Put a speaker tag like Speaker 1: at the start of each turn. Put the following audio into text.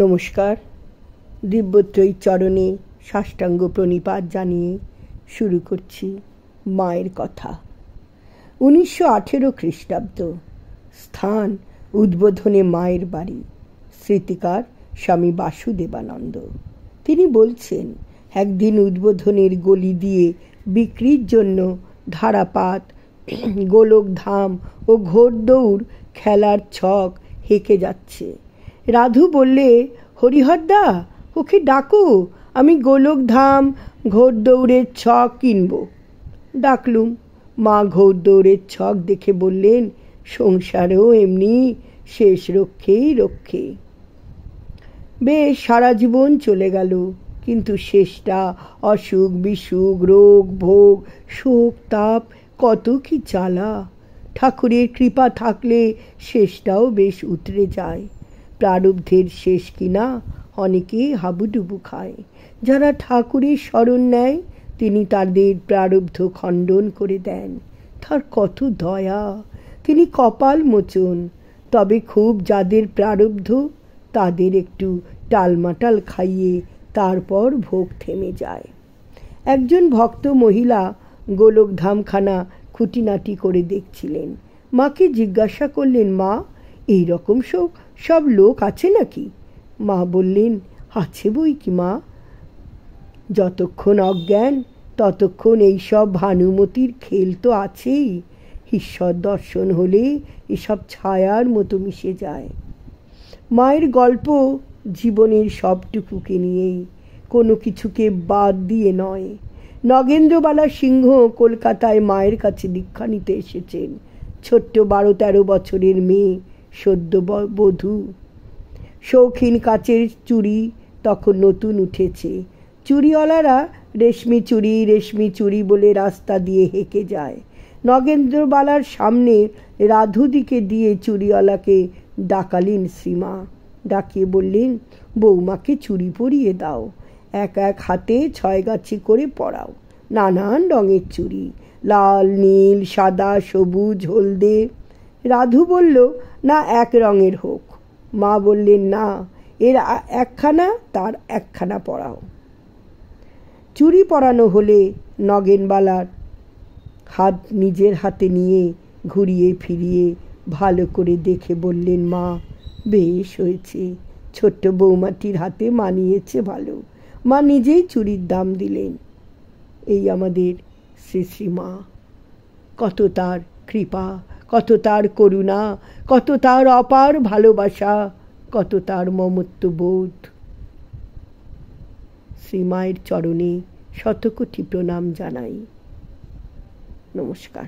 Speaker 1: নমস্কার। দিব্যত্রয়ী চরণে সাষ্টাঙ্গ প্রণিপাত জানিয়ে শুরু করছি মায়ের কথা। 1918 খ্রিস্টাব্দ। স্থান উদ্বোধনে মায়ের বাড়ি। স্মৃতিকার স্বামী বাসুদেবানন্দ। তিনি বলছেন, একদিন উদ্বোধনের গলি দিয়ে বিক্রির জন্য ধারাপাত, গোলকধাম ও ঘোড়দৌড় খেলার ছক হেঁকে যাচ্ছে। রাধু বললে, হরিহরদা, ওকে ডাকো, আমি গোলকধাম ঘোড়দৌড়ের ছক কিনব। ডাকলুম। মা ঘোড়দৌড়ের ছক দেখে বললেন, সংসারেও এমনি শেষ রক্ষেই রক্ষে। বেশ সারা জীবন চলে গেল, কিন্তু শেষটা অসুখ বিসুখ, রোগ ভোগ, শোক তাপ, কত কি জ্বালা। ঠাকুরের কৃপা থাকলে শেষটাও বেশ উতরে যায়। প্রারব্ধের শেষ কিনা অনেকে হাবুডুবু খায়। যারা ঠাকুরের শরণ নেয় তিনি তাদের প্রারব্ধ খণ্ডন করে দেন। তার কত দয়া, তিনি কপাল মোচন। তবে খুব যাদের প্রারব্ধ তাদের একটু টালমাটাল খাইয়ে তারপর ভোগ থেমে যায়। একজন ভক্ত মহিলা গোলকধামখানা খুঁটিনাটি করে দেখছিলেন। মাকে জিজ্ঞাসা করলেন, মা, এইরকম সব লোক আছে নাকি? মা বললেন, আছে বই কি মা। যতক্ষণ অজ্ঞান ততক্ষণ এইসব ভানুমতির খেল তো আছেই। ঈশ্বর দর্শন হলে এসব ছায়ার মতো মিশে যায়। মায়ের গল্প জীবনের সবটুকুকে নিয়েই, কোনো কিছুকে বাদ দিয়ে নয়। নগেন্দ্রবালা সিংহ কলকাতায় মায়ের কাছে দীক্ষা নিতে এসেছেন। ছোট্ট 12-13 বছরের মেয়ে, সদ্য বধূ। শৌখিন কাচের চুড়ি তখন নতুন উঠেছে। চুড়িওয়ালারা রেশমি চুড়ি বলে রাস্তা দিয়ে হেঁকে যায়। নগেন্দ্রবালার সামনে রাধুদিকে দিয়ে চুড়িওয়ালাকে ডাকালেন শ্রীমা। ডাকিয়ে বললেন, বৌমাকে চুড়ি পরিয়ে দাও, এক এক হাতে 6 গাছি করে পরাও। নানান রঙের চুড়ি, লাল, নীল, সাদা, সবুজ, হলদে। রাধু বলল, না, এক রঙের হোক। মা বললেন, না, এর একখানা তার একখানা পরাও। চুড়ি পরানো হলে নগেনবালার হাত নিজের হাতে নিয়ে ঘুরিয়ে ফিরিয়ে ভালো করে দেখে বললেন, মা, বেশ হয়েছে, ছোট্ট বৌমাটির হাতে মানিয়েছে ভালো। মা নিজেই চুড়ির দাম দিলেন। এই আমাদের শ্রী শ্রী মা। কত তার কৃপা, কত তার করুণা, কত তার অপার ভালোবাসা, কত তার মমত্ববোধ। শ্রীমায়ের চরণে শতকোটি প্রণাম জানাই। নমস্কার।